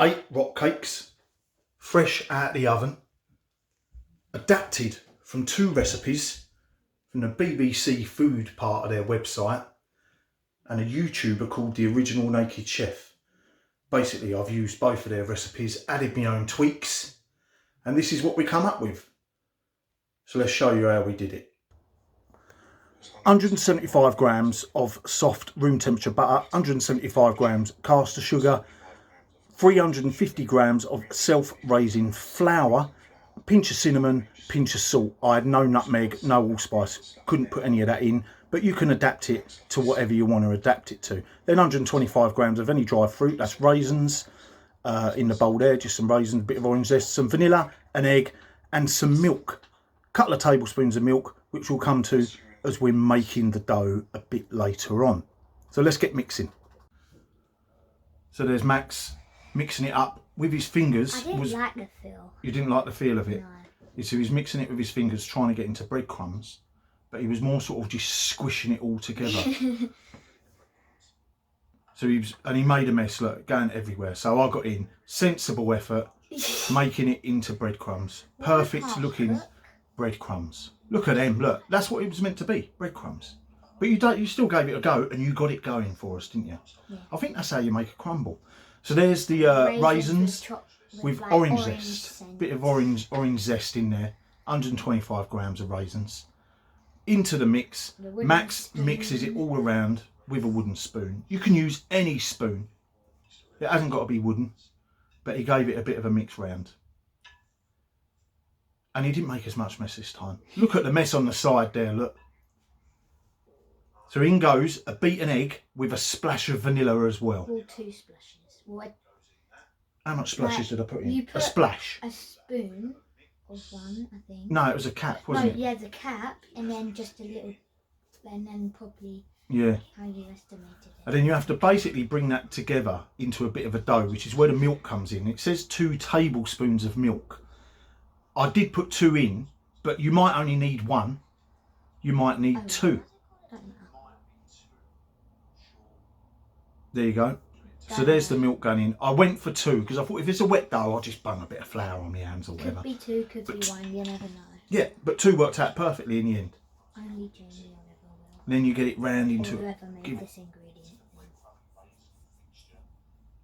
8 rock cakes, fresh out the oven, adapted from 2 recipes from the BBC food part of their website and a YouTuber called The Original Naked Chef. Basically, I've used both of their recipes, added my own tweaks, and this is what we come up with. So let's show you how we did it. 175 grams of soft room temperature butter, 175 grams caster sugar, 350 grams of self-raising flour, a pinch of cinnamon, pinch of salt. I had no nutmeg, no allspice, couldn't put any of that in, but you can adapt it to whatever you want to adapt it to. Then 125 grams of any dried fruit, that's raisins in the bowl there, just some raisins, a bit of orange zest, some vanilla, an egg and some milk. A couple of tablespoons of milk, which we'll come to as we're making the dough a bit later on. So let's get mixing. So there's Max mixing it up with his fingers. I didn't like the feel. You didn't like the feel of it? No. So he was mixing it with his fingers, trying to get into breadcrumbs, but he was more sort of just squishing it all together. So he made a mess, look, going everywhere. So I got in, sensible effort, making it into breadcrumbs. Perfect looking breadcrumbs. Look at them, look, that's what it was meant to be, breadcrumbs. But you still gave it a go and you got it going for us, didn't you? Yeah. I think that's how you make a crumble. So there's the raisins with like orange zest, bit of orange zest in there, 125 grams of raisins. Into the mix, Max mixes it all around with a wooden spoon. You can use any spoon, it hasn't got to be wooden, but he gave it a bit of a mix round. And he didn't make as much mess this time. Look at the mess on the side there, look. So in goes a beaten egg with a splash of vanilla as well. Well, 2 splashes. Well, how much splashes did I put in? A splash. A spoon of one, I think. No, it was a cap, wasn't it? Yeah, the cap, and then just a little, and then probably how you estimated it. And then you have to basically bring that together into a bit of a dough, which is where the milk comes in. It says 2 tablespoons of milk. I did put 2 in, but you might only need 1. You might need 2. There you go. So there's the milk going in. I went for 2 because I thought if it's a wet dough, I'll just bung a bit of flour on my hands or whatever. Could be 2, could be 1, you never know. Yeah, but 2 worked out perfectly in the end. Only Jamie or ever will. And then you get it round into it. Whoever made this ingredient.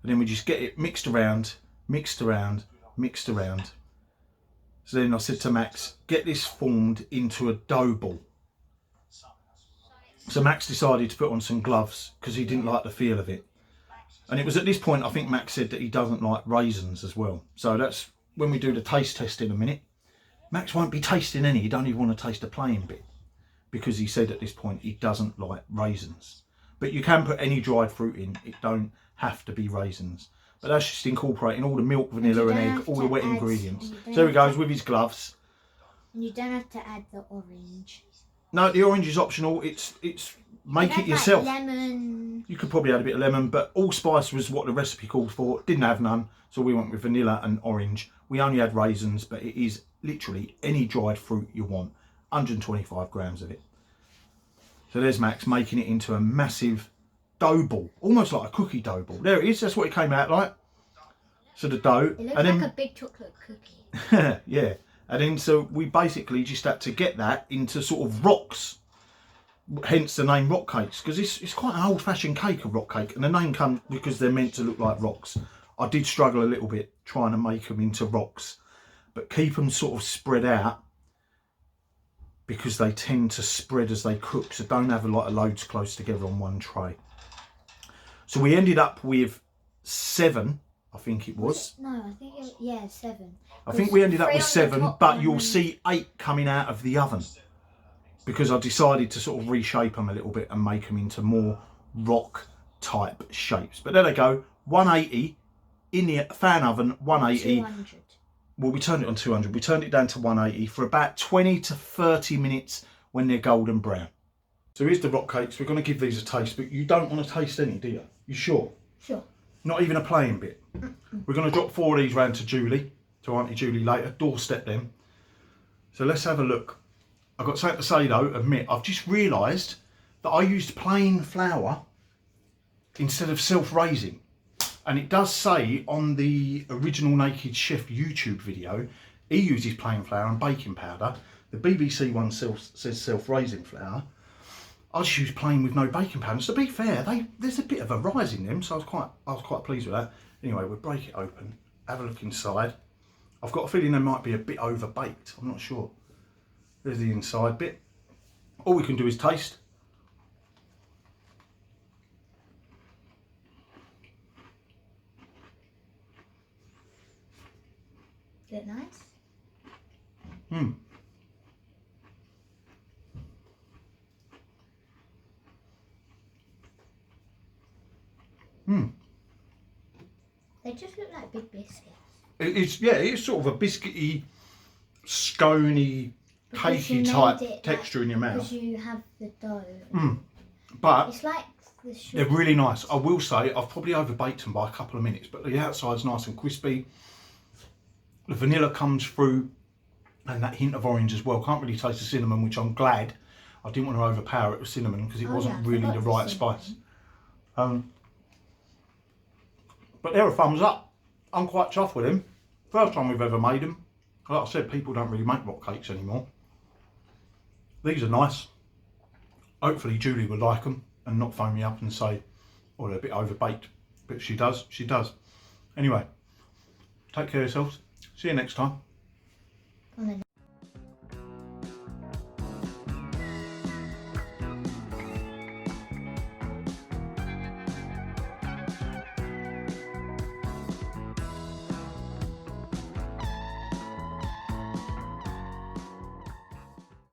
And then we just get it mixed around, mixed around, mixed around. So then I said to Max, get this formed into a dough ball. So Max decided to put on some gloves because he didn't like the feel of it. And it was at this point, I think Max said that he doesn't like raisins as well. So that's when we do the taste test in a minute. Max won't be tasting any, he don't even want to taste a plain bit. Because he said at this point he doesn't like raisins. But you can put any dried fruit in, it don't have to be raisins. But that's just incorporating all the milk, vanilla and egg, all the wet ingredients. So there he goes with his gloves. And you don't have to add the orange. No, the orange is optional. It's make it yourself. Like lemon. You could probably add a bit of lemon, but allspice was what the recipe called for. Didn't have none, so we went with vanilla and orange. We only had raisins, but it is literally any dried fruit you want. 125 grams of it. So there's Max making it into a massive dough ball, almost like a cookie dough ball. There it is. That's what it came out like. So the dough. It looks like a big chocolate cookie. Yeah. And then so we basically just had to get that into sort of rocks, hence the name rock cakes, because it's quite an old-fashioned cake, a rock cake, and the name comes because they're meant to look like rocks. I did struggle a little bit trying to make them into rocks, but keep them sort of spread out because they tend to spread as they cook, so don't have a lot of loads close together on one tray. So we ended up with 7, I think it was. No, I think it was, 7. I think we ended up with 7, but you'll see 8 coming out of the oven because I decided to sort of reshape them a little bit and make them into more rock type shapes. But there they go, 180 in the fan oven, 180. 200. Well, we turned it on 200. We turned it down to 180 for about 20 to 30 minutes when they're golden brown. So here's the rock cakes. We're going to give these a taste, but you don't want to taste any, do you? You sure? Sure. Not even a plain bit. We're going to drop 4 of these round to Julie, to Auntie Julie later, doorstep them. So let's have a look. I've got something to say though, admit, I've just realised that I used plain flour instead of self-raising. And it does say on the original Naked Chef YouTube video, he uses plain flour and baking powder. The BBC one says self-raising flour. I just use plain with no baking powder. So to be fair, there's a bit of a rise in them, so I was quite pleased with that. Anyway, we'll break it open, have a look inside. I've got a feeling they might be a bit over baked. I'm not sure. There's the inside bit. All we can do is taste. Look nice. Mm. Mm. They just look like big biscuits. It's sort of a biscuity, scony, cakey type texture in your mouth. Because you have the dough. But It's like the sugar. they're really nice. I will say I've probably overbaked them by a couple of minutes, but the outside's nice and crispy. The vanilla comes through, and that hint of orange as well. Can't really taste the cinnamon, which I'm glad. I didn't want to overpower it with cinnamon because it wasn't really the right spice. But they're a thumbs up. I'm quite chuffed with them. First time we've ever made them. Like I said, people don't really make rock cakes anymore. These are nice. Hopefully Julie would like them and not phone me up and say, oh, they're a bit overbaked. But she does. Anyway, take care of yourselves. See you next time. On the